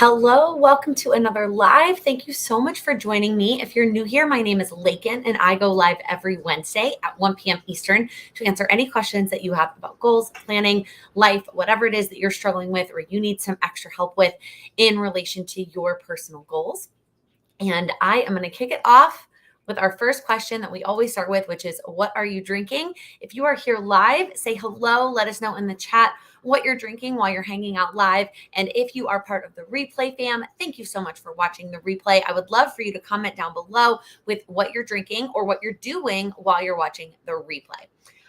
Hello, welcome to another live. Thank you so much for joining me. If you're new here, my name is Laken and I go live every Wednesday at 1 p.m. Eastern to answer any questions that you have about goals, planning, life, whatever it is that you're struggling with or you need some extra help with in relation to your personal goals. And I am going to kick it off with our first question that we always start with, which is, what are you drinking? If you are here live, say hello. Let us know in the chat what you're drinking while you're hanging out live. And if you are part of the replay fam, thank you so much for watching the replay. I would love for you to comment down below with what you're drinking or what you're doing while you're watching the replay.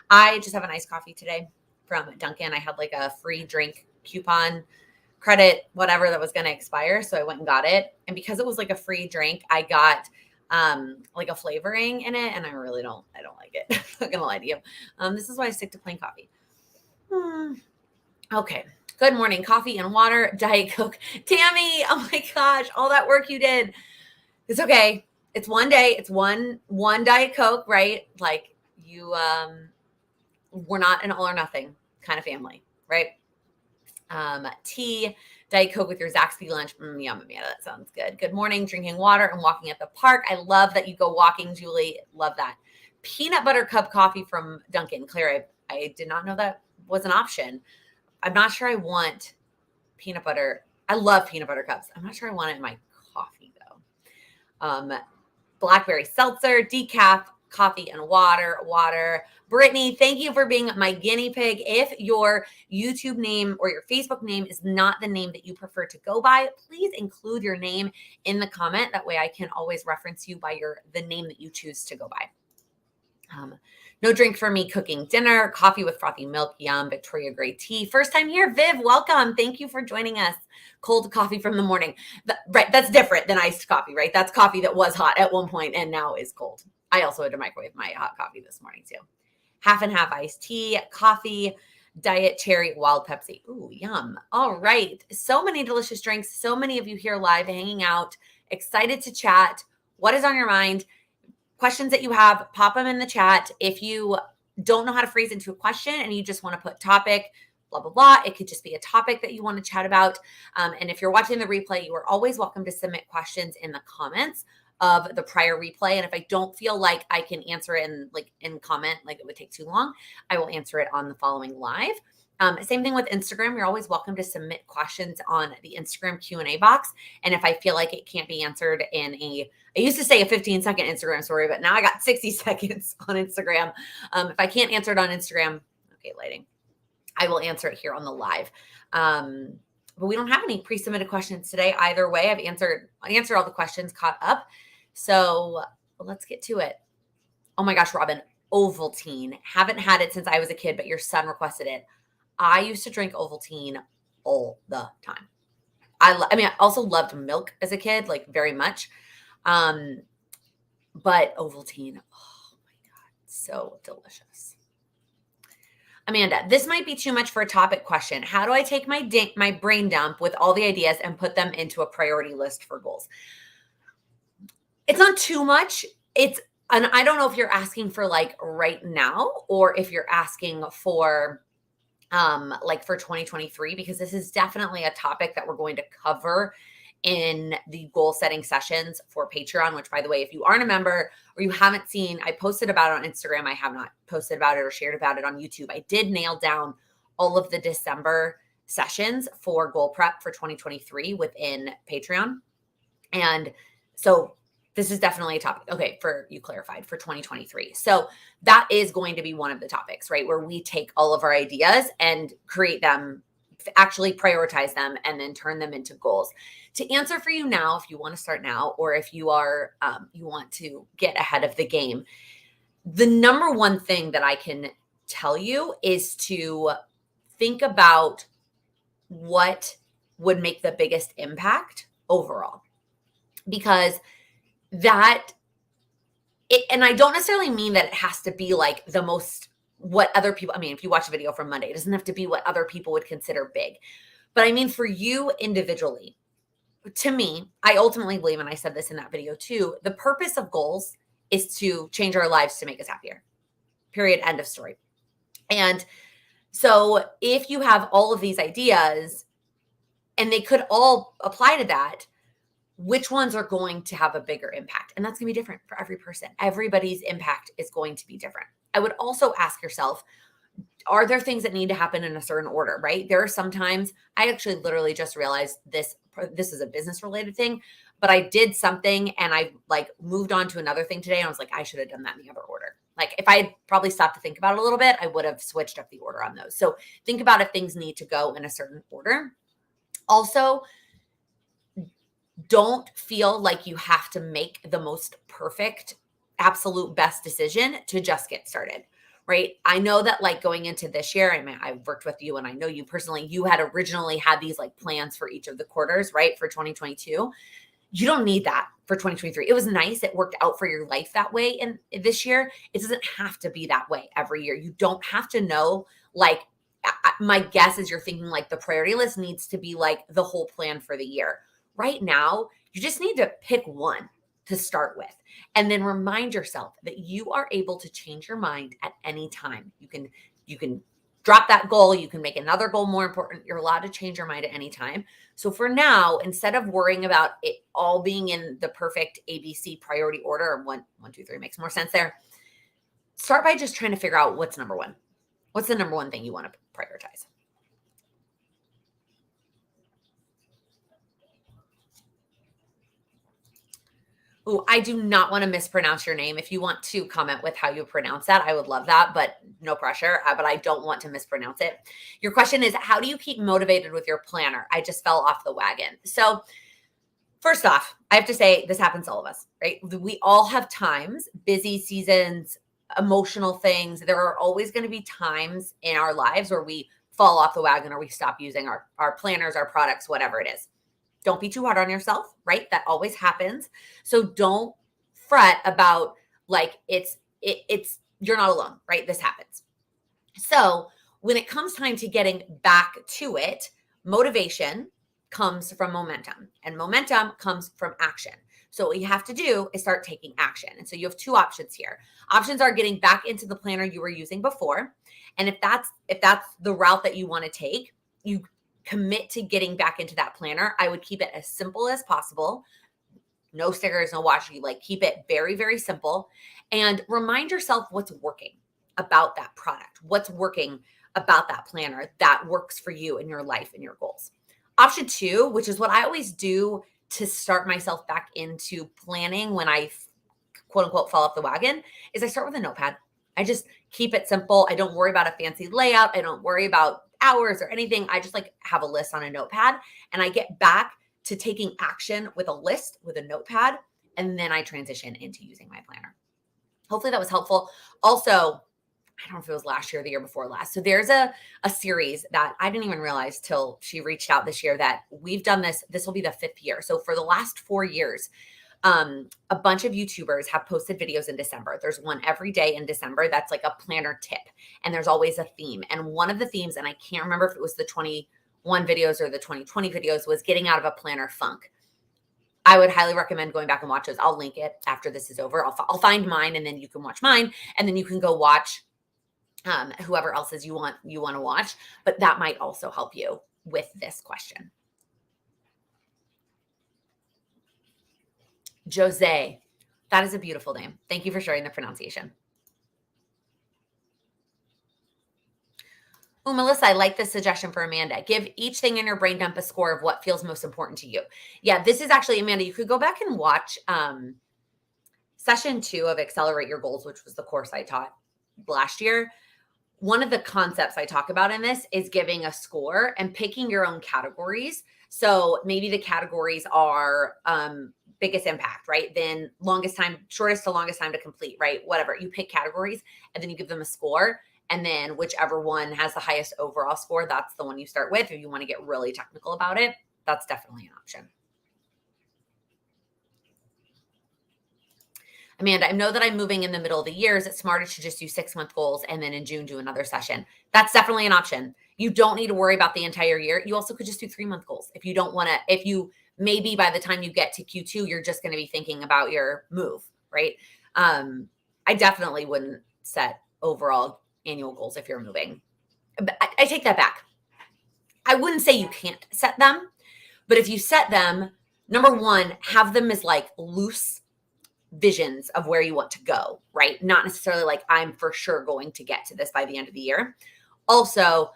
I just have an iced coffee today from Dunkin'. I had like a free drink coupon credit, whatever that was going to expire. So I went and got it. And because it was like a free drink, I got like a flavoring in it. And I don't like it. I'm not going to lie to you. This is why I stick to plain coffee. Okay. Good morning. Coffee and water, Diet Coke. Tammy, oh my gosh, all that work you did. It's okay. It's one day. It's one Diet Coke, right? Like you, we're not an all or nothing kind of family, right? Tea, Diet Coke with your Zaxby lunch. Yum, yeah, that sounds good. Good morning, drinking water and walking at the park. I love that you go walking, Julie. Love that. Peanut butter cup coffee from Dunkin'. Claire, I did not know that was an option. I'm not sure I want peanut butter. I love peanut butter cups. I'm not sure I want it in my coffee though. Blackberry seltzer, decaf, coffee and water. Brittany, thank you for being my guinea pig. If your YouTube name or your Facebook name is not the name that you prefer to go by, please include your name in the comment. That way I can always reference you by the name that you choose to go by. No drink for me, cooking dinner, coffee with frothy milk, yum, Victoria Gray tea. First time here, Viv, welcome. Thank you for joining us. Cold coffee from the morning. Right, that's different than iced coffee, right? That's coffee that was hot at one point and now is cold. I also had to microwave my hot coffee this morning too. Half and half iced tea, coffee, diet cherry, wild Pepsi. Ooh, yum. All right. So many delicious drinks. So many of you here live hanging out, excited to chat. What is on your mind? Questions that you have, pop them in the chat. If you don't know how to phrase into a question and you just want to put topic, blah, blah, blah, it could just be a topic that you want to chat about. And if you're watching the replay, you are always welcome to submit questions in the comments of the prior replay. And if I don't feel like I can answer it in comment, like it would take too long, I will answer it on the following live. Same thing with Instagram. You're always welcome to submit questions on the Instagram Q&A box. And if I feel like it can't be answered I used to say a 15-second Instagram story, but now I got 60 seconds on Instagram. If I can't answer it on Instagram, okay, lighting, I will answer it here on the live. But we don't have any pre-submitted questions today either way. I answered all the questions, caught up. So let's get to it. Oh my gosh, Robin, Ovaltine. Haven't had it since I was a kid, but your son requested it. I used to drink Ovaltine all the time. I also loved milk as a kid, like very much. But Ovaltine, oh my God, so delicious. Amanda, this might be too much for a topic question. How do I take my brain dump with all the ideas and put them into a priority list for goals? It's not too much. And I don't know if you're asking for like right now or if you're asking for like for 2023, because this is definitely a topic that we're going to cover in the goal setting sessions for Patreon, which by the way, if you aren't a member or you haven't seen, I posted about it on Instagram. I have not posted about it or shared about it on YouTube. I did nail down all of the December sessions for goal prep for 2023 within Patreon. And so this is definitely a topic. Okay, for you clarified for 2023. So that is going to be one of the topics, right? Where we take all of our ideas and create them, actually prioritize them, and then turn them into goals. To answer for you now, if you want to start now, or if you are, you want to get ahead of the game, the number one thing that I can tell you is to think about what would make the biggest impact overall. Because and I don't necessarily mean that it has to be like the most, what other people, if you watch a video from Monday, it doesn't have to be what other people would consider big. But I mean, for you individually, to me, I ultimately believe, and I said this in that video too, the purpose of goals is to change our lives to make us happier. Period. End of story. And so if you have all of these ideas and they could all apply to that. Which ones are going to have a bigger impact? And that's going to be different for every person. Everybody's impact is going to be different. I would also ask yourself, are there things that need to happen in a certain order, right? There are sometimes, I actually literally just realized this is a business related thing, but I did something and I like moved on to another thing today. And I was like, I should have done that in the other order. Like if I had probably stopped to think about it a little bit, I would have switched up the order on those. So think about if things need to go in a certain order. Also, don't feel like you have to make the most perfect, absolute best decision to just get started, right? I know that like going into this year, I mean, I've worked with you and I know you personally, you had originally had these like plans for each of the quarters, right? For 2022. You don't need that for 2023. It was nice. It worked out for your life that way. And this year, it doesn't have to be that way every year. You don't have to know, like, my guess is you're thinking like the priority list needs to be like the whole plan for the year. Right now, you just need to pick one to start with and then remind yourself that you are able to change your mind at any time. You can drop that goal, you can make another goal more important. You're allowed to change your mind at any time. So for now, instead of worrying about it all being in the perfect ABC priority order, one, two, three makes more sense there. Start by just trying to figure out what's number one. What's the number one thing you want to prioritize? Oh, I do not want to mispronounce your name. If you want to comment with how you pronounce that, I would love that, but no pressure. But I don't want to mispronounce it. Your question is, how do you keep motivated with your planner? I just fell off the wagon. So first off, I have to say this happens to all of us, right? We all have times, busy seasons, emotional things. There are always going to be times in our lives where we fall off the wagon or we stop using our planners, our products, whatever it is. Don't be too hard on yourself, right? That always happens. So don't fret about like it's you're not alone, right? This happens. So when it comes time to getting back to it, motivation comes from momentum and momentum comes from action. So what you have to do is start taking action. And so you have two options here. Options are getting back into the planner you were using before. And if that's the route that you want to take, you commit to getting back into that planner. I would keep it as simple as possible. No stickers, no washi. Like keep it very, very simple and remind yourself what's working about that product. What's working about that planner that works for you in your life and your goals. Option two, which is what I always do to start myself back into planning when I quote unquote fall off the wagon, is I start with a notepad. I just keep it simple. I don't worry about a fancy layout. I don't worry about hours or anything. I just like have a list on a notepad and I get back to taking action with a list, with a notepad, and then I transition into using my planner. Hopefully that was helpful. Also, I don't know if it was last year or the year before last. So there's a series that I didn't even realize till she reached out this year that we've done this. This will be the 5th year. So for the last 4 years, a bunch of YouTubers have posted videos in December. There's one every day in December that's like a planner tip, and there's always a theme. And one of the themes, and I can't remember if it was the 21 videos or the 2020 videos, was getting out of a planner funk. I would highly recommend going back and watch those. I'll link it after this is over. I'll find mine, and then you can watch mine, and then you can go watch whoever else's you want to watch. But that might also help you with this question. Jose. That is a beautiful name. Thank you for sharing the pronunciation. Oh, Melissa, I like this suggestion for Amanda. Give each thing in your brain dump a score of what feels most important to you. Yeah, this is actually, Amanda, you could go back and watch session 2 of Accelerate Your Goals, which was the course I taught last year. One of the concepts I talk about in this is giving a score and picking your own categories. So maybe the categories are biggest impact, right? Then longest time, shortest to longest time to complete, right? Whatever. You pick categories and then you give them a score. And then whichever one has the highest overall score, that's the one you start with. If you want to get really technical about it, that's definitely an option. Amanda, I know that I'm moving in the middle of the year. Is it smarter to just do 6-month goals and then in June do another session? That's definitely an option. You don't need to worry about the entire year. You also could just do 3-month goals. If you don't want to, if you maybe by the time you get to Q2, you're just going to be thinking about your move, right? I definitely wouldn't set overall annual goals if you're moving. I take that back. I wouldn't say you can't set them, But if you set them, number one, have them as like loose visions of where you want to go, right? Not necessarily like I'm for sure going to get to this by the end of the year. Also,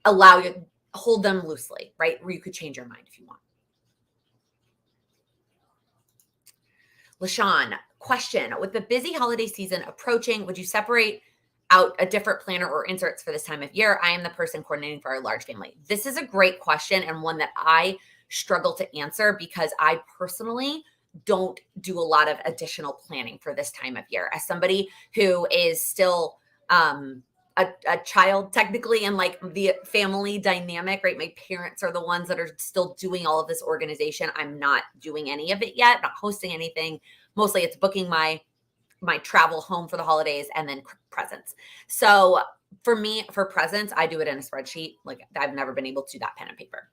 allow you hold them loosely, right? Where you could change your mind if you want. LaShawn, question. With the busy holiday season approaching, would you separate out a different planner or inserts for this time of year? I am the person coordinating for our large family. This is a great question and one that I struggle to answer because I personally don't do a lot of additional planning for this time of year. As somebody who is still a child technically in like the family dynamic, right? My parents are the ones that are still doing all of this organization. I'm not doing any of it yet, not hosting anything. Mostly it's booking my travel home for the holidays and then presents. So for me, for presents, I do it in a spreadsheet. Like I've never been able to do that pen and paper.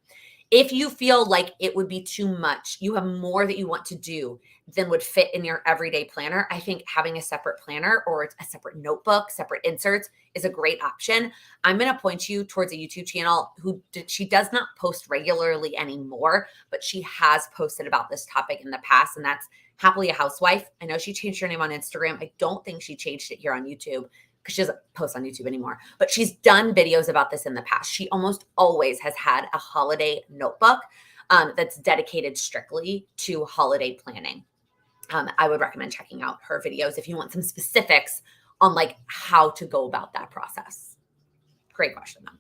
If you feel like it would be too much, you have more that you want to do than would fit in your everyday planner, I think having a separate planner or a separate notebook, separate inserts is a great option. I'm going to point you towards a YouTube channel she does not post regularly anymore, but she has posted about this topic in the past, and that's Happily a Housewife. I know she changed her name on Instagram. I don't think she changed it here on YouTube because she doesn't post on YouTube anymore, but she's done videos about this in the past. She almost always has had a holiday notebook that's dedicated strictly to holiday planning. I would recommend checking out her videos if you want some specifics on like how to go about that process. Great question though.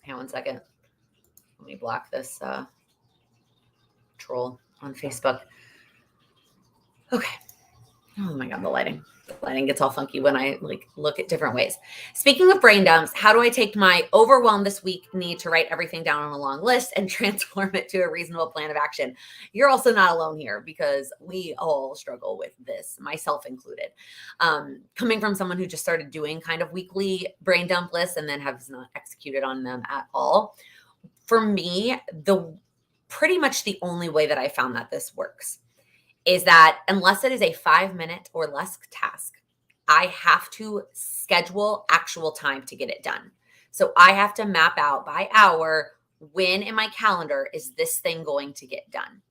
Hang on one second. Let me block this troll on Facebook. Okay. Oh my God, the lighting. The lighting gets all funky when I like look at different ways. Speaking of brain dumps, how do I take my overwhelmed this week need to write everything down on a long list and transform it to a reasonable plan of action? You're also not alone here because we all struggle with this, myself included. Coming from someone who just started doing kind of weekly brain dump lists and then has not executed on them at all. For me, pretty much the only way that I found that this works is that unless it is a 5-minute or less task, I have to schedule actual time to get it done. So I have to map out by hour, when in my calendar is this thing going to get done?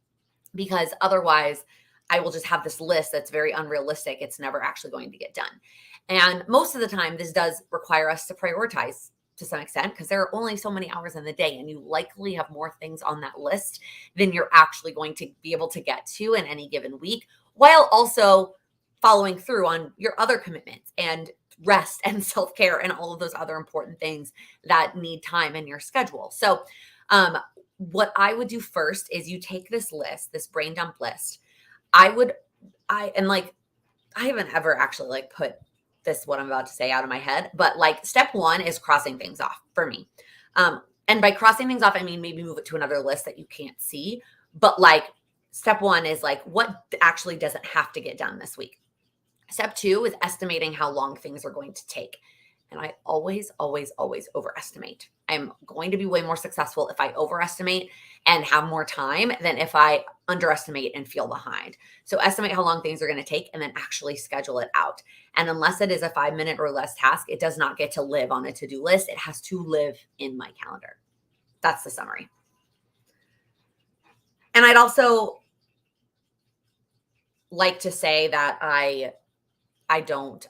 Because otherwise I will just have this list that's very unrealistic. It's never actually going to get done. And most of the time, this does require us to prioritize to some extent because there are only so many hours in the day and you likely have more things on that list than you're actually going to be able to get to in any given week, while also following through on your other commitments and rest and self-care and all of those other important things that need time in your schedule. So what I would do first is you take this list, this brain dump list. I haven't ever actually like put this, what I'm about to say, out of my head, but like step one is crossing things off for me. And by crossing things off, I mean, maybe move it to another list that you can't see, but like step one is like, what actually doesn't have to get done this week? Step two is estimating how long things are going to take. And I always, always, always overestimate. I'm going to be way more successful if I overestimate and have more time than if I underestimate and feel behind. So estimate how long things are going to take and then actually schedule it out. And unless it is a 5-minute or less task, it does not get to live on a to-do list. It has to live in my calendar. That's the summary. And I'd also like to say that I don't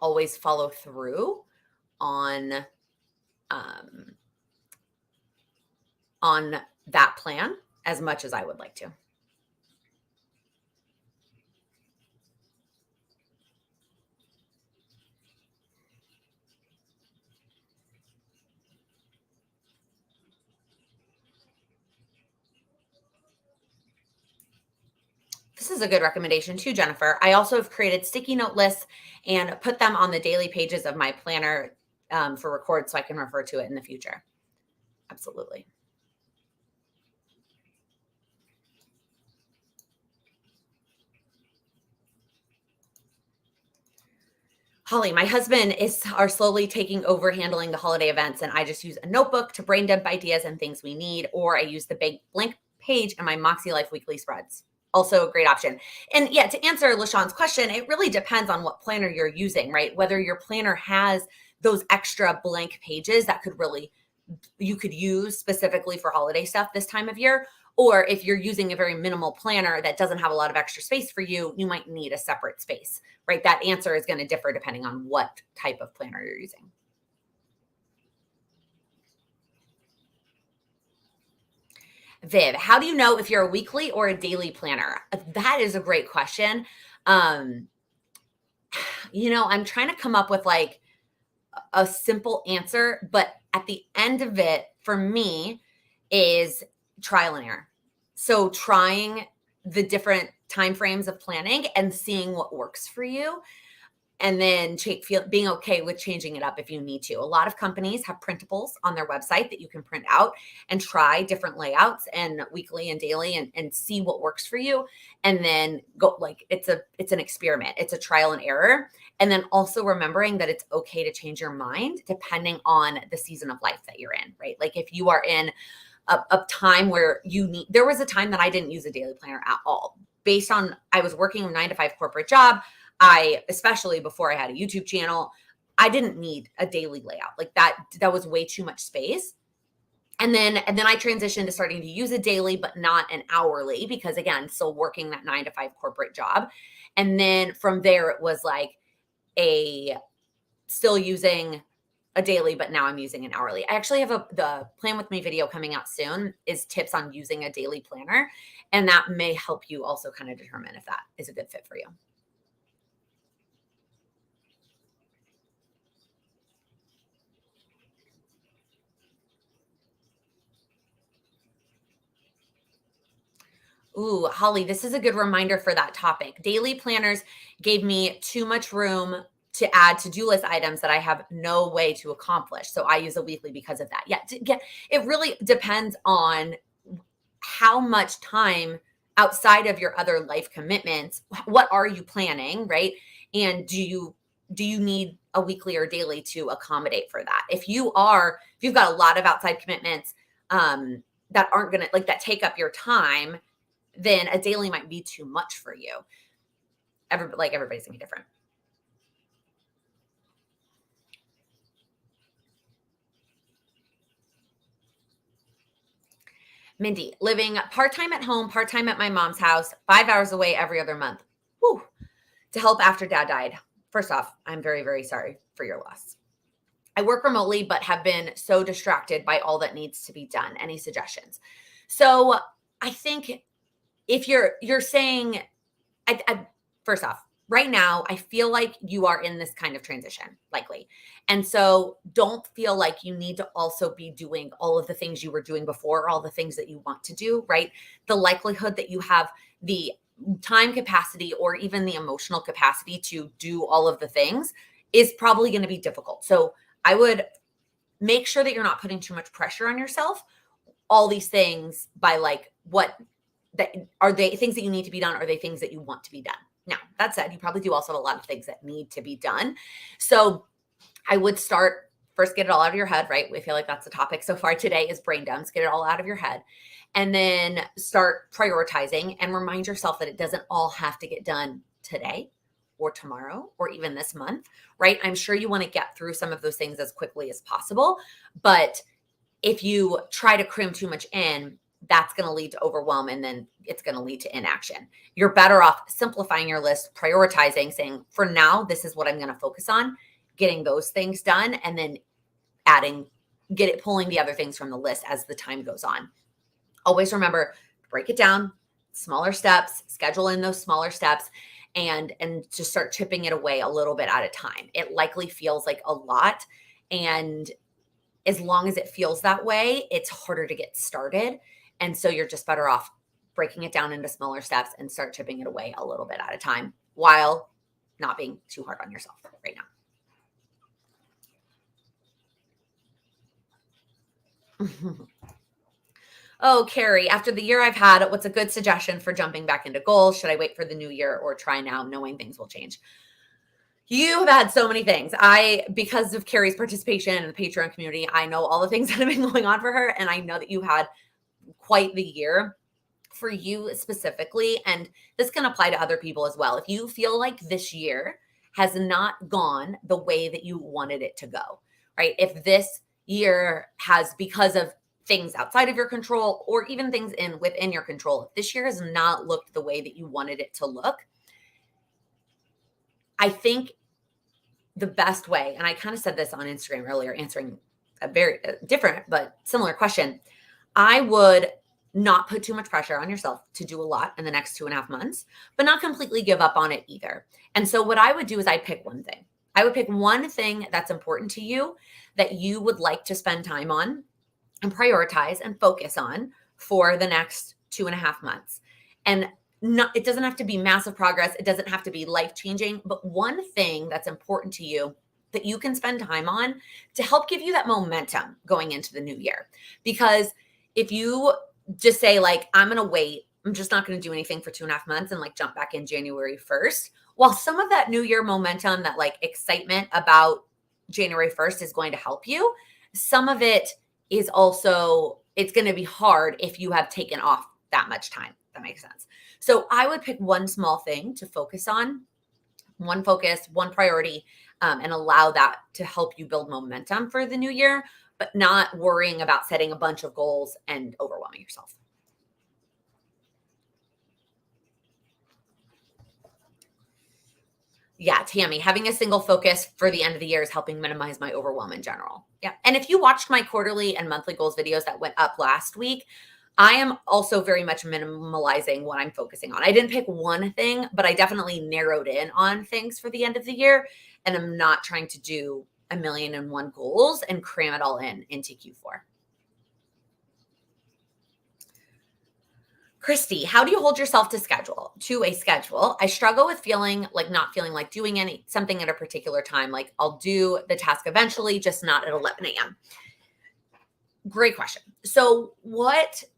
always follow through on that plan as much as I would like to. This is a good recommendation too, Jennifer. I also have created sticky note lists and put them on the daily pages of my planner for record so I can refer to it in the future. Absolutely. Holly, my husband are slowly taking over handling the holiday events, and I just use a notebook to brain dump ideas and things we need, or I use the big blank page in my Moxie Life weekly spreads. also a great option. And yeah, to answer LaShawn's question, it really depends on what planner you're using, right? Whether your planner has those extra blank pages that you could use specifically for holiday stuff this time of year, or if you're using a very minimal planner that doesn't have a lot of extra space for you, you might need a separate space, right? That answer is going to differ depending on what type of planner you're using. Viv, how do you know if you're a weekly or a daily planner? That is a great question. Um, I'm trying to come up with like a simple answer, but at the end of it, for me, is trial and error. So trying the different time frames of planning and seeing what works for you, and then being okay with changing it up if you need to. A lot of companies have printables on their website that you can print out and try different layouts and weekly and daily and see what works for you. And then go, like, it's an experiment. It's a trial and error. And then also remembering that it's okay to change your mind depending on the season of life that you're in, right? Like if you are in a time where there was a time that I didn't use a daily planner at all. Based on, I was working a 9-to-5 corporate job. Especially before I had a YouTube channel, I didn't need a daily layout. Like that was way too much space. And then I transitioned to starting to use a daily, but not an hourly, because again, still working that 9-to-5 corporate job. And then from there, it was like still using a daily, but now I'm using an hourly. I actually have the Plan With Me video coming out soon is tips on using a daily planner. And that may help you also kind of determine if that is a good fit for you. Ooh, Holly, this is a good reminder for that topic. Daily planners gave me too much room to add to-do list items that I have no way to accomplish. So I use a weekly because of that. Yeah, it really depends on how much time outside of your other life commitments, what are you planning, right? And do you need a weekly or daily to accommodate for that? If you've got a lot of outside commitments that aren't going to that take up your time, then a daily might be too much for you. Everybody's gonna be different. Mindy, living part-time at home, part-time at my mom's house, 5 hours away every other month. Whew. To help after dad died. First off, I'm very, very sorry for your loss. I work remotely, but have been so distracted by all that needs to be done. Any suggestions? So I think if you're saying, first off, right now, I feel like you are in this kind of transition, likely. And so don't feel like you need to also be doing all of the things you were doing before, all the things that you want to do, right? The likelihood that you have the time capacity or even the emotional capacity to do all of the things is probably going to be difficult. So I would make sure that you're not putting too much pressure on yourself. All these things by are they things that you need to be done? Are they things that you want to be done? Now, that said, you probably do also have a lot of things that need to be done. So I would start first, get it all out of your head, right? We feel like that's the topic so far today is brain dumps. Get it all out of your head. And then start prioritizing and remind yourself that it doesn't all have to get done today or tomorrow or even this month, right? I'm sure you want to get through some of those things as quickly as possible. But if you try to cram too much in, that's going to lead to overwhelm, and then it's going to lead to inaction. You're better off simplifying your list, prioritizing, saying, for now, this is what I'm going to focus on, getting those things done, and then pulling the other things from the list as the time goes on. Always remember, break it down, smaller steps, schedule in those smaller steps, and just start chipping it away a little bit at a time. It likely feels like a lot, and as long as it feels that way, it's harder to get started. And so you're just better off breaking it down into smaller steps and start chipping it away a little bit at a time while not being too hard on yourself right now. Oh, Carrie, after the year I've had, what's a good suggestion for jumping back into goals? Should I wait for the new year or try now, knowing things will change? You have had so many things. Because of Carrie's participation in the Patreon community, I know all the things that have been going on for her. And I know that you had quite the year. for you specifically, and this can apply to other people as well, if you feel like this year has not gone the way that you wanted it to go, right? If this year has, because of things outside of your control or even things within your control, if this year has not looked the way that you wanted it to look, I think the best way, and I kind of said this on Instagram earlier, answering a very different but similar question, I would not put too much pressure on yourself to do a lot in the next 2.5 months, but not completely give up on it either. And so what I would do is I'd pick one thing. I would pick one thing that's important to you that you would like to spend time on and prioritize and focus on for the next 2.5 months. And it doesn't have to be massive progress. It doesn't have to be life-changing, but one thing that's important to you that you can spend time on to help give you that momentum going into the new year. Because if you just say like, I'm going to wait, I'm just not going to do anything for 2.5 months and like jump back in January 1st, while some of that new year momentum, that like excitement about January 1st is going to help you, some of it is also, it's going to be hard if you have taken off that much time. That makes sense. So I would pick one small thing to focus on, one focus, one priority, and allow that to help you build momentum for the new year, but not worrying about setting a bunch of goals and overwhelming yourself. Yeah, Tammy, having a single focus for the end of the year is helping minimize my overwhelm in general. Yeah. And if you watched my quarterly and monthly goals videos that went up last week, I am also very much minimalizing what I'm focusing on. I didn't pick one thing, but I definitely narrowed in on things for the end of the year. And I'm not trying to do 1,000,001 goals and cram it all into Q4. Christy, how do you hold yourself to a schedule? I struggle with not feeling like doing something at a particular time. Like I'll do the task eventually, just not at 11 a.m. Great question. So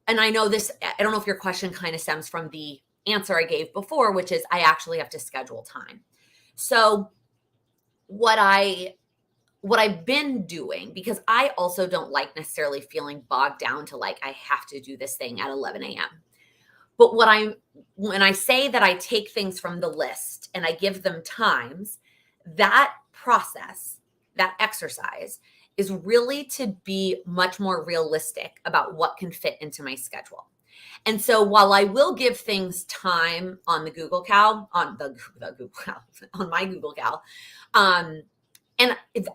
and I know this, I don't know if your question kind of stems from the answer I gave before, which is I actually have to schedule time. So what I've been doing, because I also don't like necessarily feeling bogged down to like, I have to do this thing at 11 a.m. But when I say that I take things from the list and I give them times, that process, that exercise is really to be much more realistic about what can fit into my schedule. And so while I will give things time on the Google Cal, on my Google Cal, and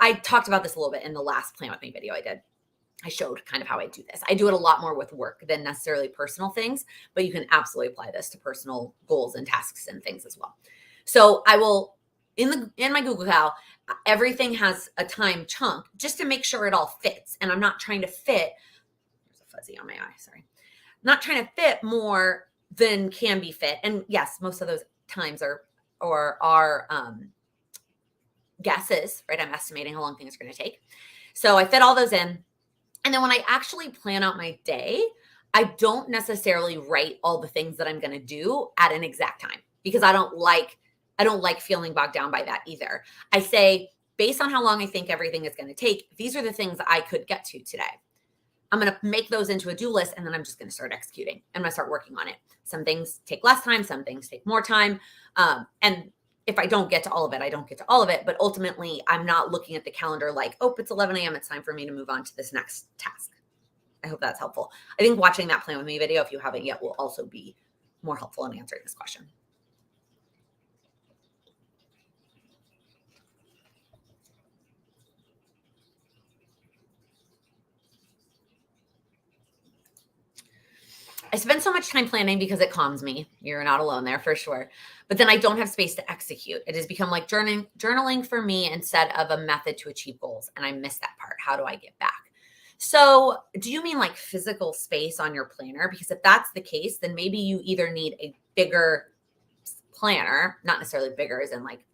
I talked about this a little bit in the last Plan With Me video I did. I showed kind of how I do this. I do it a lot more with work than necessarily personal things, but you can absolutely apply this to personal goals and tasks and things as well. So I will, in my Google Cal, everything has a time chunk just to make sure it all fits. And I'm not trying to fit, there's a fuzzy on my eye, sorry. Not trying to fit more than can be fit. And yes, most of those times are guesses, right? I'm estimating how long things are going to take. So I fit all those in. And then when I actually plan out my day, I don't necessarily write all the things that I'm going to do at an exact time, because I don't like feeling bogged down by that either. I say, based on how long I think everything is going to take, these are the things I could get to today. I'm going to make those into a do list, and then I'm just going to start executing. I'm going to start working on it. Some things take less time, some things take more time. And if I don't get to all of it, I don't get to all of it. But ultimately, I'm not looking at the calendar like, oh, it's 11 a.m. It's time for me to move on to this next task. I hope that's helpful. I think watching that Plan With Me video, if you haven't yet, will also be more helpful in answering this question. I spend so much time planning because it calms me. You're not alone there for sure. But then I don't have space to execute. It has become like journaling for me instead of a method to achieve goals. And I miss that part. How do I get back? So do you mean like physical space on your planner? Because if that's the case, then maybe you either need a bigger planner, not necessarily bigger as in like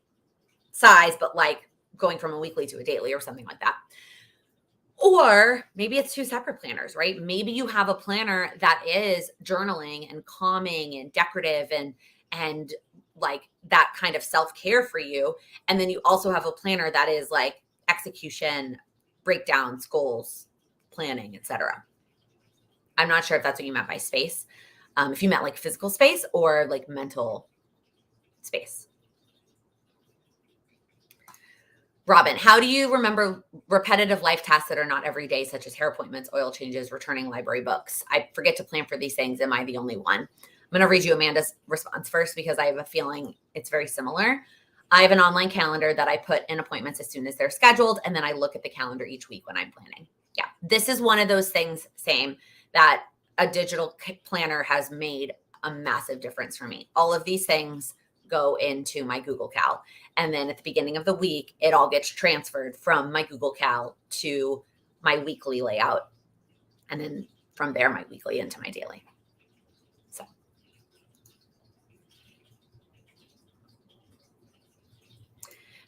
size, but like going from a weekly to a daily or something like that. Or maybe it's two separate planners, right? Maybe you have a planner that is journaling and calming and decorative and like that kind of self-care for you. And then you also have a planner that is like execution, breakdowns, goals, planning, etc. I'm not sure if that's what you meant by space. If you meant like physical space or like mental space. Robin, how do you remember repetitive life tasks that are not every day, such as hair appointments, oil changes, returning library books? I forget to plan for these things. Am I the only one? I'm going to read you Amanda's response first because I have a feeling it's very similar. I have an online calendar that I put in appointments as soon as they're scheduled, and then I look at the calendar each week when I'm planning. Yeah, this is one of those things, same, that a digital planner has made a massive difference for me. All of these things go into my Google Cal. And then at the beginning of the week, it all gets transferred from my Google Cal to my weekly layout. And then from there, my weekly into my daily. So.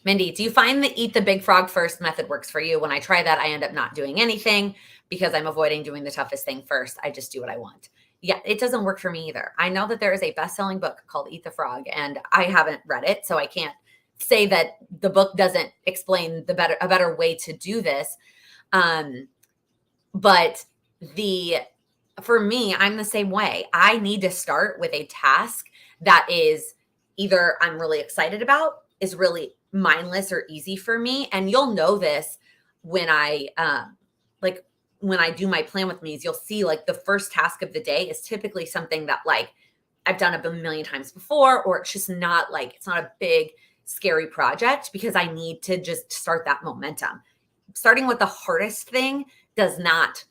Mindy, do you find the eat the big frog first method works for you? When I try that, I end up not doing anything because I'm avoiding doing the toughest thing first. I just do what I want. Yeah, it doesn't work for me either. I know that there is a best-selling book called Eat the Frog, and I haven't read it, so I can't say that the book doesn't explain a better way to do this. But for me, I'm the same way. I need to start with a task that is either I'm really excited about, is really mindless or easy for me. And you'll know this when I when I do my plan with me's, you'll see like the first task of the day is typically something that like I've done a million times before, or it's just not like, it's not a big scary project because I need to just start that momentum. Starting with the hardest thing does not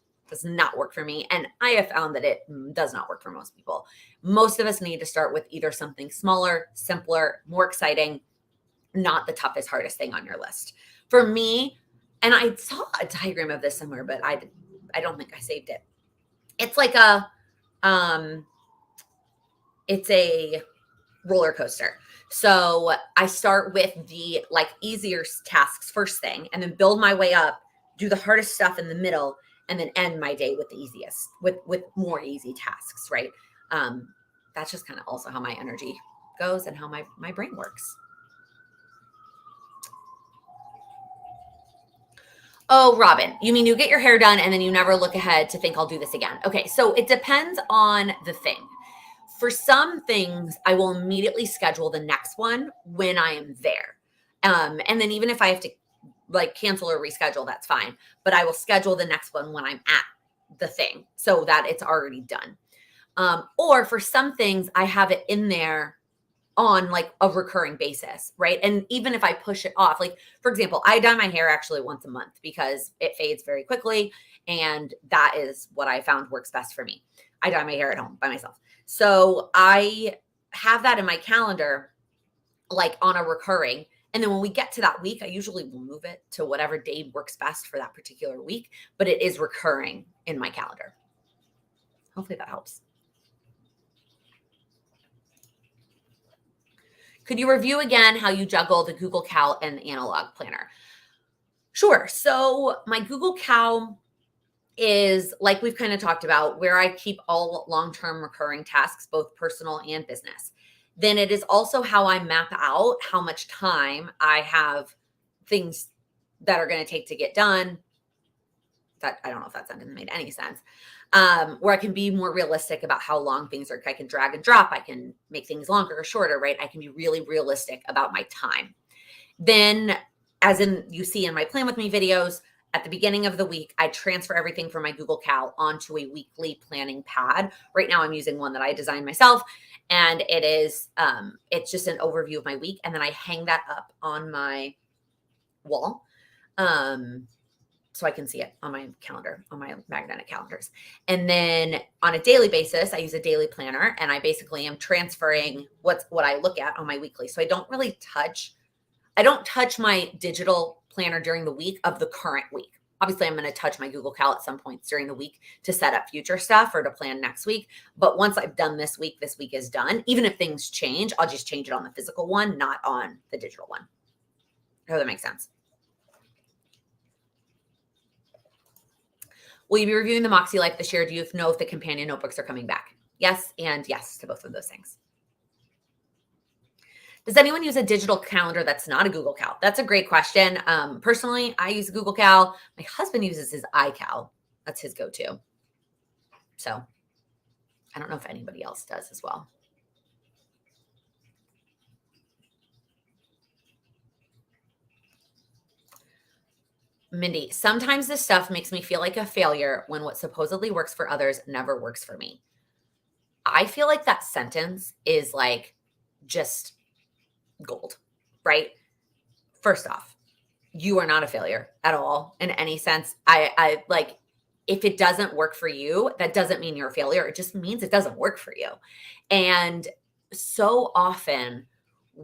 work for me. And I have found that it does not work for most people. Most of us need to start with either something smaller, simpler, more exciting, not the toughest, hardest thing on your list. For me, and I saw a diagram of this somewhere, but I don't think I saved it. It's like it's a roller coaster. So I start with the like easier tasks first thing, and then build my way up, do the hardest stuff in the middle, and then end my day with the easiest, with more easy tasks, right? That's just kind of also how my energy goes and how my brain works. Oh, Robin, you mean you get your hair done and then you never look ahead to think I'll do this again? Okay, so it depends on the thing. For some things, I will immediately schedule the next one when I am there. And then even if I have to like cancel or reschedule, that's fine. But I will schedule the next one when I'm at the thing so that it's already done. Or for some things, I have it in there on like a recurring basis, right? And even if I push it off, like for example, I dye my hair actually once a month because it fades very quickly. And that is what I found works best for me. I dye my hair at home by myself. So I have that in my calendar, like on a recurring. And then when we get to that week, I usually will move it to whatever day works best for that particular week, but it is recurring in my calendar. Hopefully that helps. Could you review again how you juggle the Google Cal and the analog planner? Sure. So my Google Cal is like we've kind of talked about, where I keep all long-term recurring tasks, both personal and business. Then it is also how I map out how much time I have things that are going to take to get done. That I don't know if that sentence made any sense. Where I can be more realistic about how long things are. I can drag and drop. I can make things longer or shorter, right? I can be really realistic about my time. Then, as in you see in my Plan With Me videos, at the beginning of the week, I transfer everything from my Google Cal onto a weekly planning pad. Right now, I'm using one that I designed myself, and it is it's just an overview of my week, and then I hang that up on my wall. So I can see it on my calendar, on my magnetic calendars. And then on a daily basis, I use a daily planner, and I basically am transferring what I look at on my weekly. So I don't touch my digital planner during the week of the current week. Obviously, I'm going to touch my Google Cal at some points during the week to set up future stuff or to plan next week. But once I've done this week is done. Even if things change, I'll just change it on the physical one, not on the digital one. I hope that makes sense. Will you be reviewing the Moxie Life this year? Do you know if the companion notebooks are coming back? Yes, and yes to both of those things. Does anyone use a digital calendar that's not a Google Cal? That's a great question. Personally, I use Google Cal. My husband uses his iCal. That's his go-to. So I don't know if anybody else does as well. Mindy, sometimes this stuff makes me feel like a failure when what supposedly works for others never works for me. I feel like that sentence is like just gold, right? First off, you are not a failure at all in any sense. I like, if it doesn't work for you, that doesn't mean you're a failure. It just means it doesn't work for you. And so often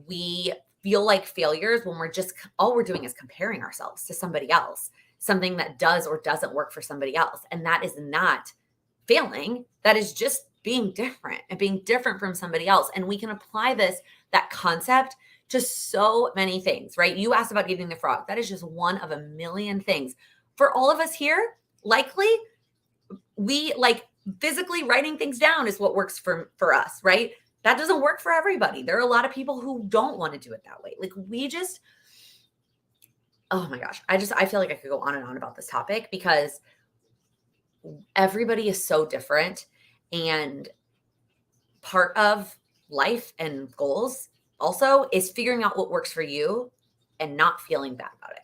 we feel like failures when we're just all we're doing is comparing ourselves to somebody else, something that does or doesn't work for somebody else. And that is not failing. That is just being different and being different from somebody else. And we can apply that concept to so many things, right? You asked about eating the frog. That is just one of a million things. For all of us here, likely we like physically writing things down is what works for us, right? That doesn't work for everybody. There are a lot of people who don't want to do it that way. Like we just, oh my gosh, I feel like I could go on and on about this topic because everybody is so different. And part of life and goals also is figuring out what works for you and not feeling bad about it.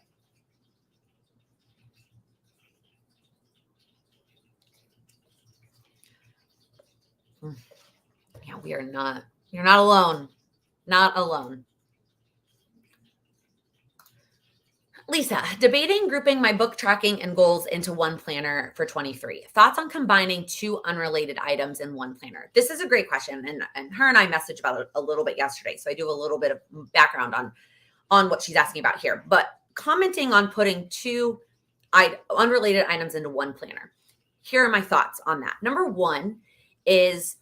Yeah, you're not alone. Not alone. Lisa, debating grouping my book tracking and goals into one planner for 23. Thoughts on combining two unrelated items in one planner? This is a great question. And her and I messaged about it a little bit yesterday. So I do a little bit of background on what she's asking about here. But commenting on putting two unrelated items into one planner. Here are my thoughts on that. Number one is,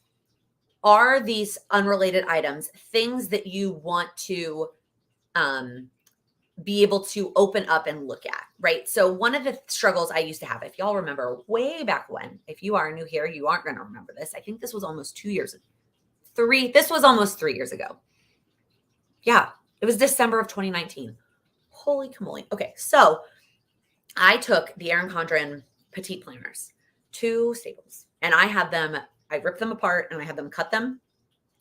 are these unrelated items things that you want to be able to open up and look at, right? So one of the struggles I used to have, if y'all remember way back when, if you are new here, you aren't going to remember this. I think this was almost 2 years, this was almost 3 years ago. Yeah, it was December of 2019. Holy camoly. Okay, so I took the Erin Condren petite planners to Staples and I ripped them apart and I had them cut them.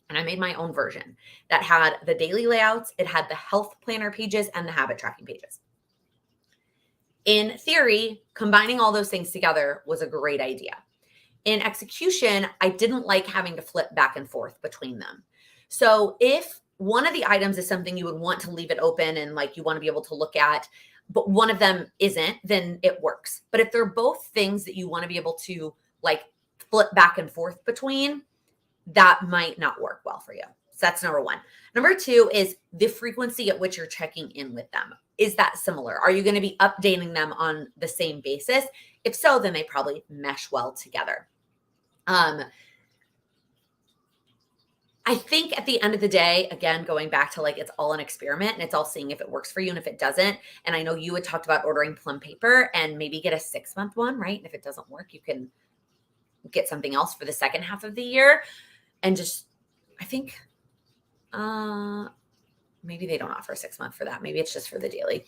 And I made my own version that had the daily layouts, it had the health planner pages, and the habit tracking pages. In theory, combining all those things together was a great idea. In execution, I didn't like having to flip back and forth between them. So if one of the items is something you would want to leave it open and like you want to be able to look at, but one of them isn't, then it works. But if they're both things that you want to be able to like flip back and forth between, that might not work well for you. So that's number one. Number two is the frequency at which you're checking in with them. Is that similar? Are you going to be updating them on the same basis? If so, then they probably mesh well together. I think at the end of the day, again, going back to like, it's all an experiment and it's all seeing if it works for you. And if it doesn't, and I know you had talked about ordering plum paper and maybe get a 6-month one, right? And if it doesn't work, you can get something else for the second half of the year. And just, I think, maybe they don't offer a 6-month for that. Maybe it's just for the daily.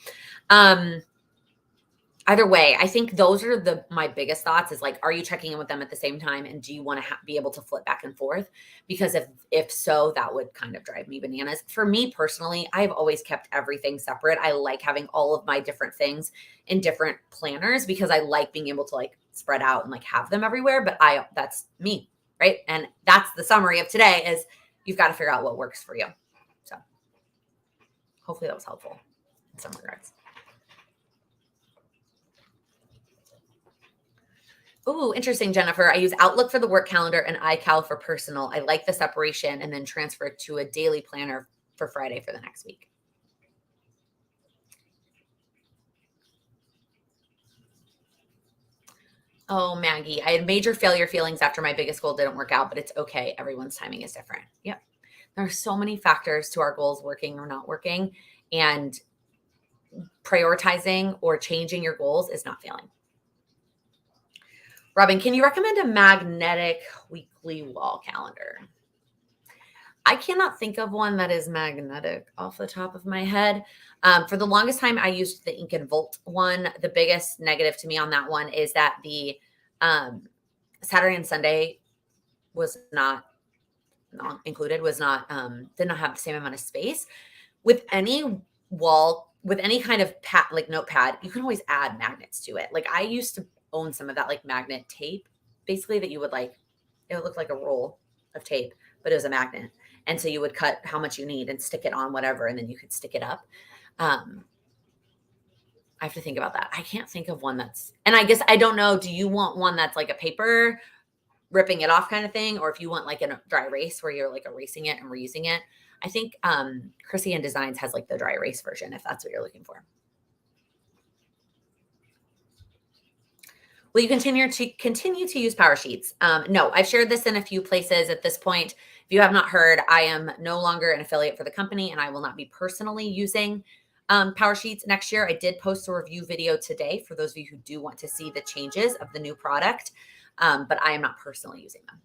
Either way, I think those are my biggest thoughts is like, are you checking in with them at the same time? And do you want to be able to flip back and forth? Because if so, that would kind of drive me bananas. For me personally, I've always kept everything separate. I like having all of my different things in different planners because I like being able to like spread out and like have them everywhere. But that's me. Right. And that's the summary of today is you've got to figure out what works for you. So hopefully that was helpful in some regards. Ooh, interesting, Jennifer. I use Outlook for the work calendar and iCal for personal. I like the separation and then transfer it to a daily planner for Friday for the next week. Oh, Maggie, I had major failure feelings after my biggest goal didn't work out, but it's okay. Everyone's timing is different. Yep. There are so many factors to our goals working or not working, and prioritizing or changing your goals is not failing. Robin, can you recommend a magnetic weekly wall calendar? I cannot think of one that is magnetic off the top of my head. For the longest time, I used the Ink and Volt one. The biggest negative to me on that one is that the Saturday and Sunday was not included, did not have the same amount of space. With any wall, with any kind of like notepad, you can always add magnets to it. Like I used to own some of that like magnet tape, basically, that you would like, it would look like a roll of tape, but it was a magnet. And so you would cut how much you need and stick it on whatever, and then you could stick it up. I have to think about that. I can't think of one that's, and I guess I don't know. Do you want one that's like a paper ripping it off kind of thing? Or if you want like a dry erase where you're like erasing it and reusing it? I think Chrissy and Designs has like the dry erase version, if that's what you're looking for. Will you continue to use Power Sheets? No, I've shared this in a few places at this point. If you have not heard, I am no longer an affiliate for the company, and I will not be personally using Power Sheets next year. I did post a review video today for those of you who do want to see the changes of the new product, but I am not personally using them.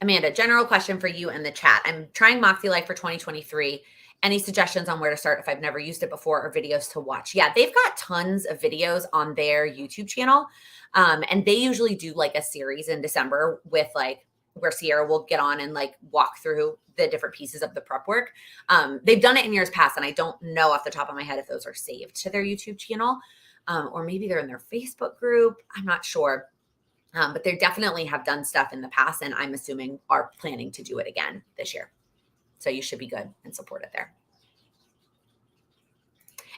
Amanda, general question for you in the chat. I'm trying Moxie Life for 2023. Any suggestions on where to start if I've never used it before, or videos to watch? Yeah, they've got tons of videos on their YouTube channel. And they usually do like a series in December with like where Sierra will get on and like walk through the different pieces of the prep work. They've done it in years past, and I don't know off the top of my head if those are saved to their YouTube channel, or maybe they're in their Facebook group. I'm not sure. But they definitely have done stuff in the past, and I'm assuming are planning to do it again this year. So you should be good and support it there.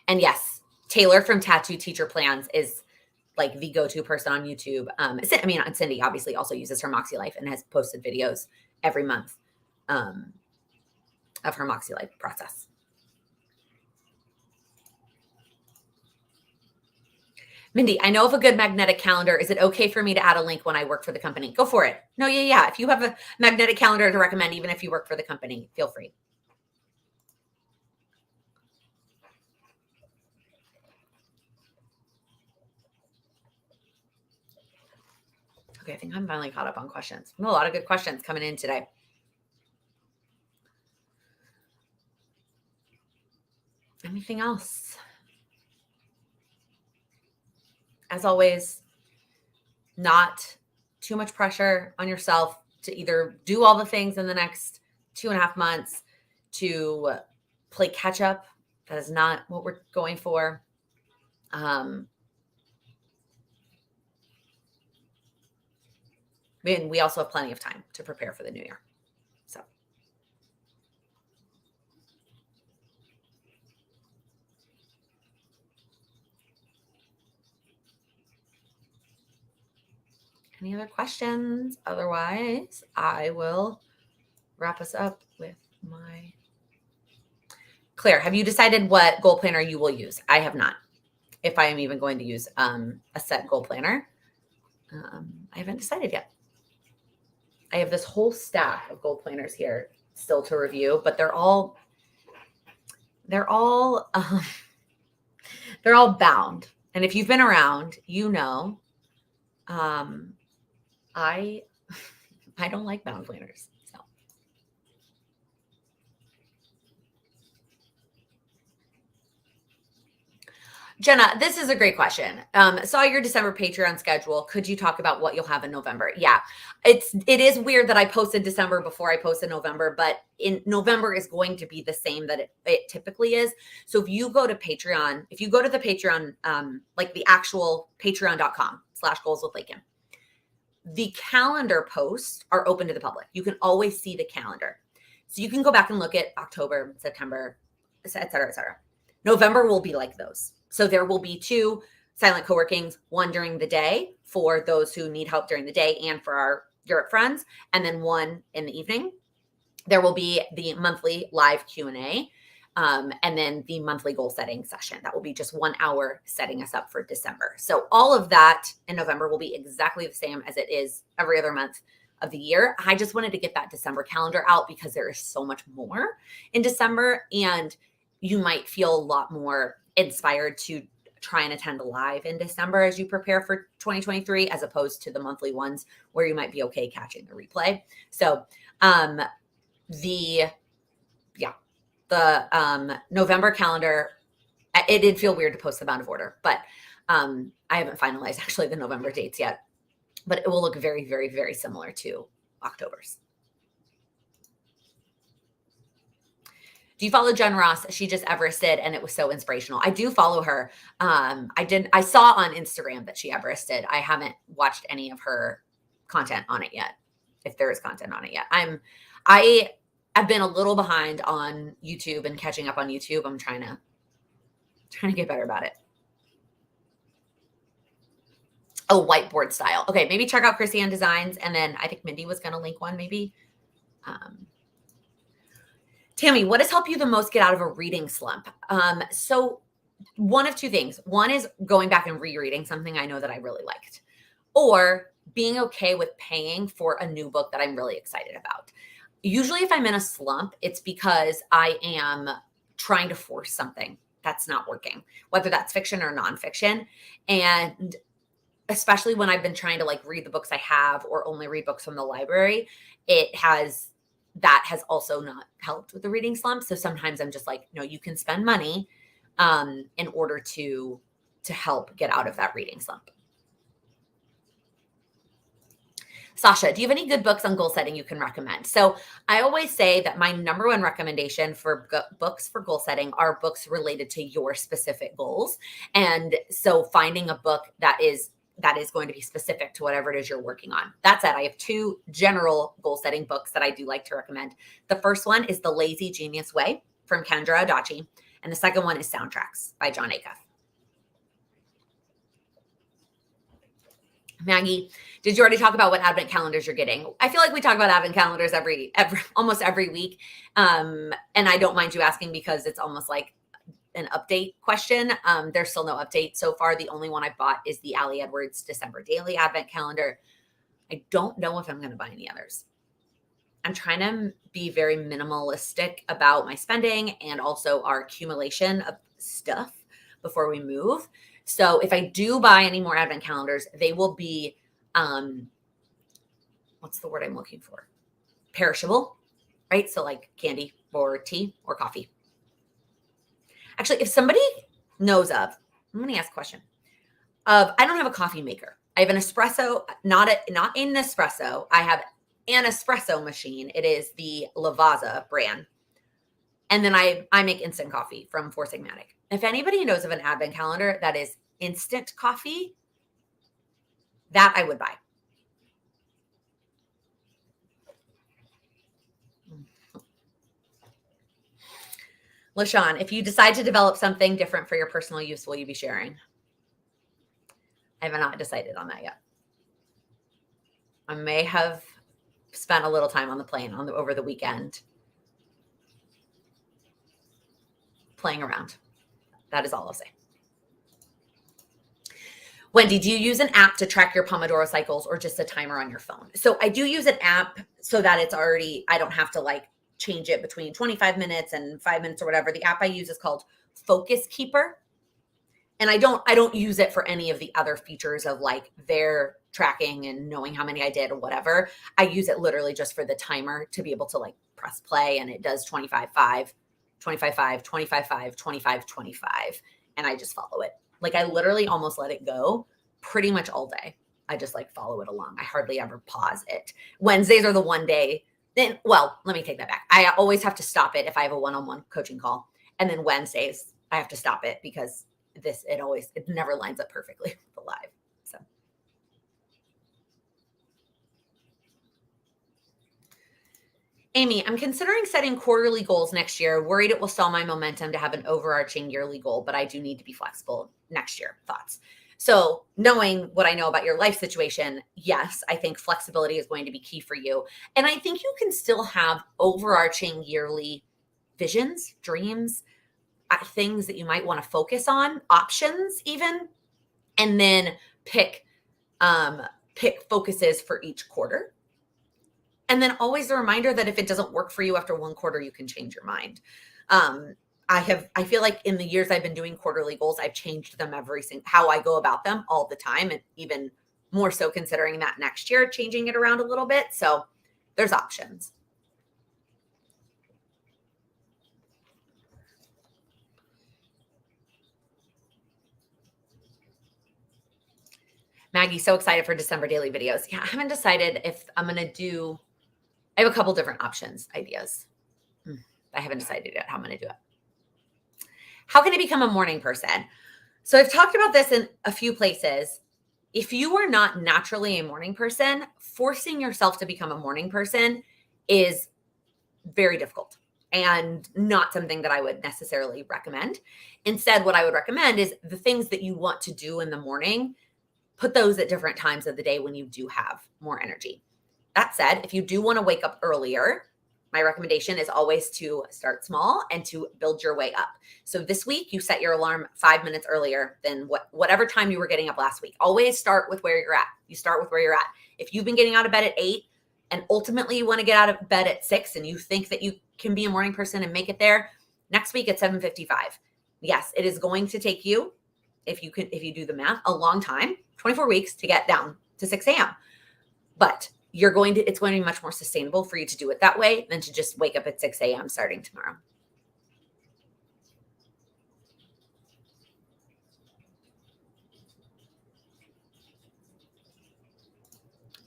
And yes, Taylor from Tattoo Teacher Plans is like the go-to person on YouTube. I mean, Cindy obviously also uses her Moxie Life and has posted videos every month of her Moxie Life process. Mindy, I know of a good magnetic calendar. Is it okay for me to add a link when I work for the company? Go for it. No, yeah. If you have a magnetic calendar to recommend, even if you work for the company, feel free. Okay, I think I'm finally caught up on questions. A lot of good questions coming in today. Anything else? As always, not too much pressure on yourself to either do all the things in the next 2.5 months to play catch up. That is not what we're going for. We also have plenty of time to prepare for the new year. So. Any other questions? Otherwise, I will wrap us up with my... Claire, have you decided what goal planner you will use? I have not. If I am even going to use a set goal planner, I haven't decided yet. I have this whole stack of goal planners here still to review, but they're all bound. And if you've been around, you know, I don't like bound planners. So. Jenna, this is a great question. Saw your December Patreon schedule. Could you talk about what you'll have in November? Yeah, it is weird that I posted December before I posted November, but in November is going to be the same that it typically is. So if you go to Patreon, if you go to the Patreon, like the actual patreon.com/goalswithlaken, the calendar posts are open to the public. You can always see the calendar. So you can go back and look at October, September, et cetera, et cetera. November will be like those. So there will be 2 silent co-workings, one during the day for those who need help during the day and for our Europe friends, and then one in the evening. There will be the monthly live Q&A, and then the monthly goal setting session. That will be just 1 hour setting us up for December. So all of that in November will be exactly the same as it is every other month of the year. I just wanted to get that December calendar out because there is so much more in December, and you might feel a lot more inspired to try and attend live in December as you prepare for 2023, as opposed to the monthly ones where you might be okay catching the replay. So the November calendar It did feel weird to post them out of order, but I haven't finalized actually the November dates yet, but it will look very, very, very similar to October's. Do you follow Jen Ross? She just Everested and it was so inspirational. I do follow her. I saw on Instagram that she Everested. I haven't watched any of her content on it yet, if there is content on it yet. I've been a little behind on YouTube and catching up on YouTube. I'm trying to get better about it. Oh, whiteboard style. Okay, maybe check out Chrissy Ann Designs, and then I think Mindy was going to link one maybe. Tammy, what has helped you the most get out of a reading slump? So one of two things. One is going back and rereading something I know that I really liked, or being okay with paying for a new book that I'm really excited about. Usually if I'm in a slump, it's because I am trying to force something that's not working, whether that's fiction or nonfiction. And especially when I've been trying to like read the books I have or only read books from the library, that has also not helped with the reading slump. So sometimes I'm just like, no, you can spend money in order to help get out of that reading slump. Sasha, do you have any good books on goal setting you can recommend? So I always say that my number one recommendation for books for goal setting are books related to your specific goals. And so finding a book that is going to be specific to whatever it is you're working on. That said, I have two general goal setting books that I do like to recommend. The first one is The Lazy Genius Way from Kendra Adachi. And the second one is Soundtracks by John Acuff. Maggie, did you already talk about what advent calendars you're getting? I feel like we talk about advent calendars almost every week. And I don't mind you asking because it's almost like an update question. There's still no update so far. The only one I bought is the Ali Edwards December Daily Advent Calendar. I don't know if I'm going to buy any others. I'm trying to be very minimalistic about my spending and also our accumulation of stuff before we move. So if I do buy any more advent calendars, they will be, what's the word I'm looking for? Perishable, right? So like candy or tea or coffee. Actually, if somebody knows of, I'm going to ask a question. I don't have a coffee maker. I have an espresso, not in Nespresso. I have an espresso machine. It is the Lavazza brand. And then I make instant coffee from Four Sigmatic. If anybody knows of an advent calendar that is instant coffee, that I would buy. LaShawn, if you decide to develop something different for your personal use, will you be sharing? I have not decided on that yet. I may have spent a little time on the plane over the weekend playing around. That is all I'll say. Wendy, do you use an app to track your Pomodoro cycles or just a timer on your phone? So I do use an app so that it's already, I don't have to like change it between 25 minutes and 5 minutes or whatever. The app I use is called Focus Keeper. And I don't use it for any of the other features of like their tracking and knowing how many I did or whatever. I use it literally just for the timer to be able to like press play, and it does 25-5, 25-5, 25-5, 25-25. And I just follow it. Like I literally almost let it go pretty much all day. I just like follow it along. I hardly ever pause it. Wednesdays are the one day. Then, well, let me take that back. I always have to stop it if I have a one-on-one coaching call. And then Wednesdays, I have to stop it because it never lines up perfectly with the live. So. Amy, I'm considering setting quarterly goals next year. Worried it will stall my momentum to have an overarching yearly goal, but I do need to be flexible next year. Thoughts? So knowing what I know about your life situation, yes, I think flexibility is going to be key for you. And I think you can still have overarching yearly visions, dreams, things that you might want to focus on, options even, and then pick focuses for each quarter. And then always the reminder that if it doesn't work for you after one quarter, you can change your mind. I feel like in the years I've been doing quarterly goals, I've changed them how I go about them all the time. And even more so considering that next year, changing it around a little bit. So there's options. Maggie, so excited for December daily videos. Yeah, I haven't decided if I'm going to do, I have a couple different ideas. I haven't decided yet how I'm going to do it. How can I become a morning person? So I've talked about this in a few places. If you are not naturally a morning person, forcing yourself to become a morning person is very difficult and not something that I would necessarily recommend. Instead, what I would recommend is the things that you want to do in the morning, put those at different times of the day when you do have more energy. That said, if you do want to wake up earlier, my recommendation is always to start small and to build your way up. So this week, you set your alarm 5 minutes earlier than whatever time you were getting up last week. Always start with where you're at. You start with where you're at. If you've been getting out of bed at 8 and ultimately you want to get out of bed at 6 and you think that you can be a morning person and make it there, next week at 7:55. Yes, it is going to take you, if you do the math, a long time, 24 weeks to get down to 6 a.m. But it's going to be much more sustainable for you to do it that way than to just wake up at 6 a.m. starting tomorrow.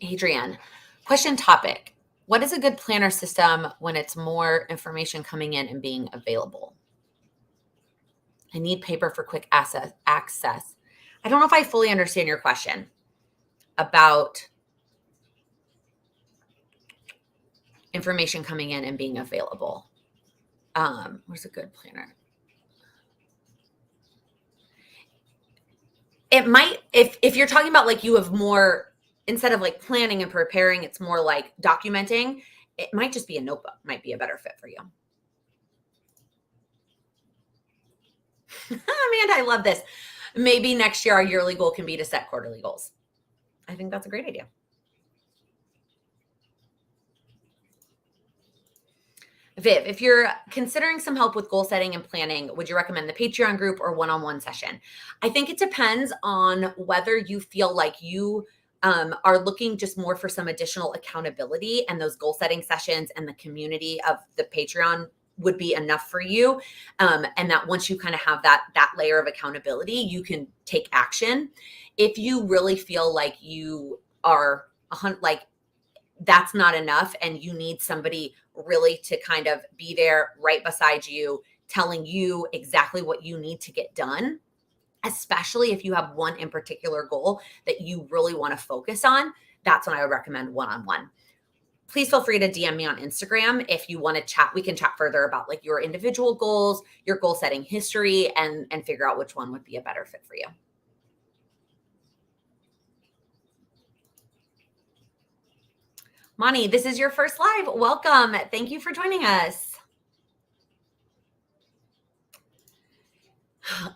Adrienne, question topic. What is a good planner system when it's more information coming in and being available? I need paper for quick access. I don't know if I fully understand your question about information coming in and being available. Where's a good planner? It might, if you're talking about like you have more, instead of like planning and preparing, it's more like documenting. It might just be a notebook, might be a better fit for you. Amanda, I love this. Maybe next year our yearly goal can be to set quarterly goals. I think that's a great idea. Viv, if you're considering some help with goal setting and planning, would you recommend the Patreon group or one-on-one session? I think it depends on whether you feel like you are looking just more for some additional accountability, and those goal setting sessions and the community of the Patreon would be enough for you. And that once you kind of have that layer of accountability, you can take action. If you really feel like you are like that's not enough and you need somebody really to kind of be there right beside you, telling you exactly what you need to get done, especially if you have one in particular goal that you really want to focus on, that's when I would recommend one-on-one. Please feel free to DM me on Instagram if you want to chat. We can chat further about like your individual goals, your goal setting history, and figure out which one would be a better fit for you. Moni, this is your first live. Welcome. Thank you for joining us.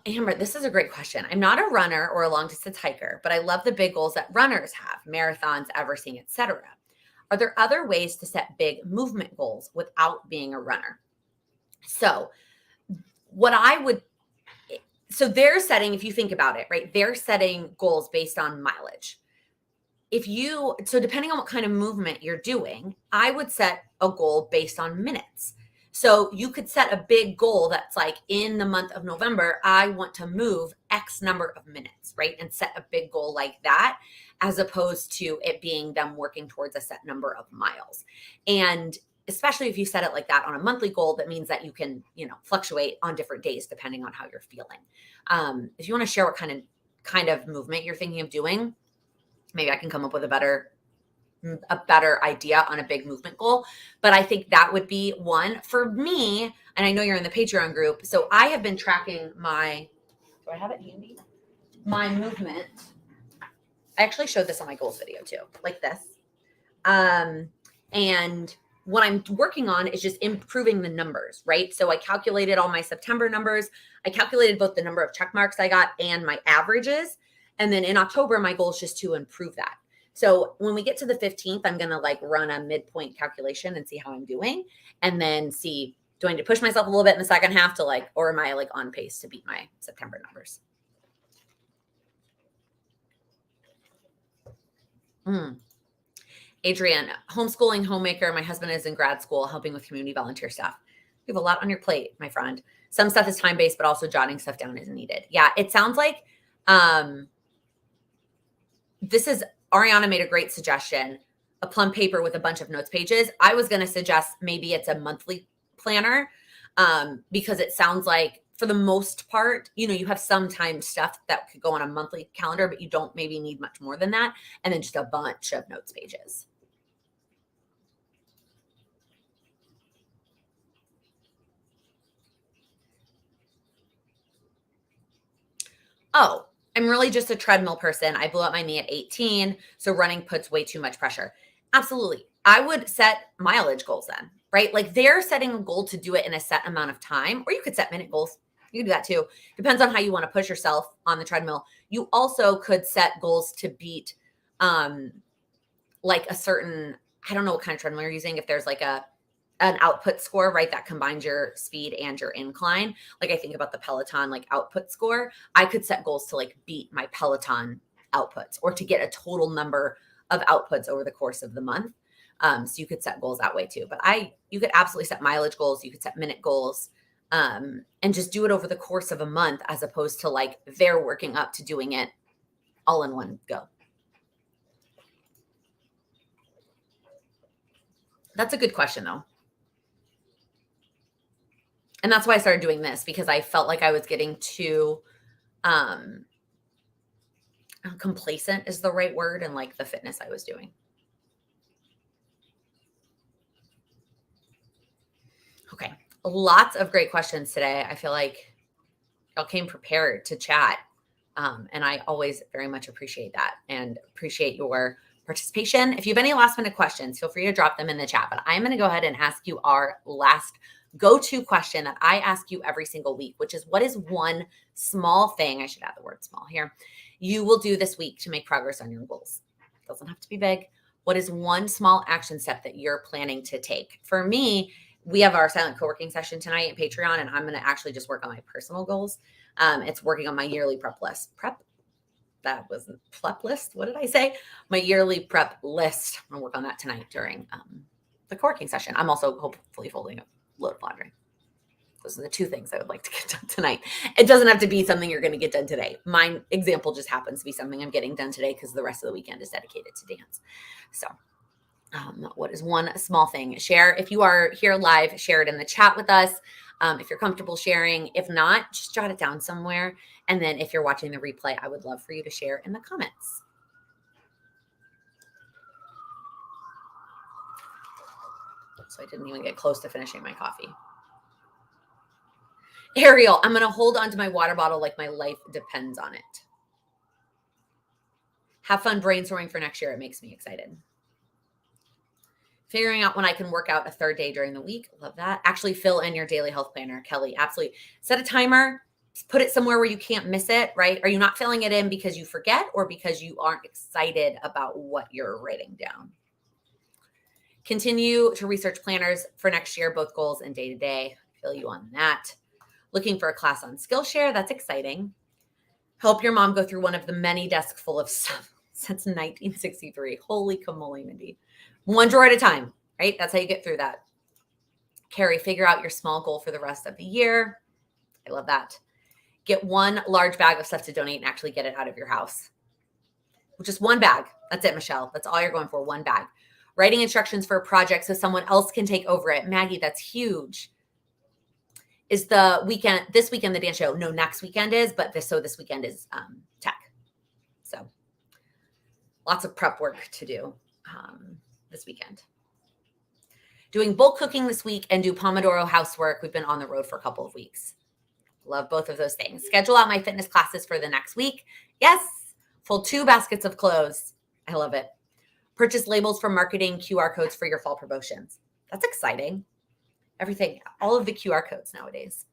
Amber, this is a great question. I'm not a runner or a long distance hiker, but I love the big goals that runners have, marathons, everesting, etc. Are there other ways to set big movement goals without being a runner? So they're setting, if you think about it, right? They're setting goals based on mileage. So depending on what kind of movement you're doing, I would set a goal based on minutes. So you could set a big goal that's like, in the month of November, I want to move X number of minutes, right? And set a big goal like that, as opposed to it being them working towards a set number of miles. And especially if you set it like that on a monthly goal, that means that you can, fluctuate on different days depending on how you're feeling. If you want to share what kind of movement you're thinking of doing, maybe I can come up with a better idea on a big movement goal. But I think that would be one for me. And I know you're in the Patreon group. So I have been tracking do I have it handy? My movement. I actually showed this on my goals video too, like this. And what I'm working on is just improving the numbers, right? So I calculated all my September numbers. I calculated both the number of check marks I got and my averages. And then in October, my goal is just to improve that. So when we get to the 15th, I'm going to like run a midpoint calculation and see how I'm doing. And then see, do I need to push myself a little bit in the second half to or am I like on pace to beat my September numbers? Adrienne, homeschooling, homemaker. My husband is in grad school helping with community volunteer stuff. You have a lot on your plate, my friend. Some stuff is time-based, but also jotting stuff down is needed. Yeah, it sounds like this is, Ariana made a great suggestion, a plum paper with a bunch of notes pages. I was going to suggest maybe it's a monthly planner, because it sounds like for the most part, you have some timed stuff that could go on a monthly calendar, but you don't maybe need much more than that. And then just a bunch of notes pages. Oh, I'm really just a treadmill person. I blew up my knee at 18, so running puts way too much pressure. Absolutely. I would set mileage goals then, right? Like they're setting a goal to do it in a set amount of time, or you could set minute goals. You can do that too. Depends on how you want to push yourself on the treadmill. You also could set goals to beat like a certain, I don't know what kind of treadmill you're using. If there's like an output score, right, that combines your speed and your incline. Like I think about the Peloton like output score. I could set goals to like beat my Peloton outputs or to get a total number of outputs over the course of the month. So you could set goals that way too. But you could absolutely set mileage goals. You could set minute goals, and just do it over the course of a month, as opposed to like they're working up to doing it all in one go. That's a good question though. And that's why I started doing this, because I felt like I was getting too complacent is the right word, and like the fitness I was doing. Okay. Lots of great questions today. I feel like y'all came prepared to chat. And I always very much appreciate that and appreciate your participation. If you have any last minute questions, feel free to drop them in the chat. But I'm going to go ahead and ask you our last go-to question that I ask you every single week, which is, what is one small thing, I should add the word small here, you will do this week to make progress on your goals? It doesn't have to be big. What is one small action step that you're planning to take? For me, we have our silent co-working session tonight at Patreon, and I'm going to actually just work on my personal goals. It's working on my yearly prep list. That was prep list. What did I say? My yearly prep list. I'm going to work on that tonight during the co-working session. I'm also hopefully folding a load of laundry. Those are the two things I would like to get done tonight. It doesn't have to be something you're going to get done today. My example just happens to be something I'm getting done today because the rest of the weekend is dedicated to dance. So what is one small thing? Share. If you are here live, share it in the chat with us. If you're comfortable sharing. If not, just jot it down somewhere. And then if you're watching the replay, I would love for you to share in the comments. So I didn't even get close to finishing my coffee. Ariel, I'm going to hold on to my water bottle like my life depends on it. Have fun brainstorming for next year. It makes me excited. Figuring out when I can work out a third day during the week. Love that. Actually fill in your daily health planner, Kelly. Absolutely. Set a timer. Put it somewhere where you can't miss it, right? Are you not filling it in because you forget or because you aren't excited about what you're writing down? Continue to research planners for next year, both goals and day-to-day. Feel you on that. Looking for a class on Skillshare. That's exciting. Help your mom go through one of the many desks full of stuff since 1963. Holy camole, Mindy. One drawer at a time, right? That's how you get through that. Carrie, figure out your small goal for the rest of the year. I love that. Get one large bag of stuff to donate and actually get it out of your house. Just one bag. That's it, Michelle. That's all you're going for, one bag. Writing instructions for a project so someone else can take over it. Maggie, that's huge. Is this weekend the dance show? No, next weekend is, but this weekend is tech. So lots of prep work to do this weekend. Doing bulk cooking this week and do Pomodoro housework. We've been on the road for a couple of weeks. Love both of those things. Schedule out my fitness classes for the next week. Yes. Fold 2 baskets of clothes. I love it. Purchase labels for marketing, QR codes for your fall promotions. That's exciting. Everything, all of the QR codes nowadays.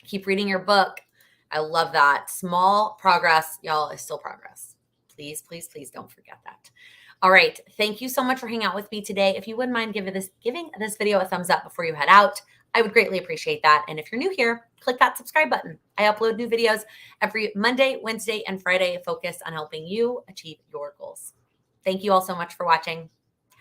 Keep reading your book. I love that. Small progress, y'all, is still progress. Please, please, please don't forget that. All right. Thank you so much for hanging out with me today. If you wouldn't mind giving this video a thumbs up before you head out, I would greatly appreciate that. And if you're new here, click that subscribe button. I upload new videos every Monday, Wednesday, and Friday focused on helping you achieve your goals. Thank you all so much for watching.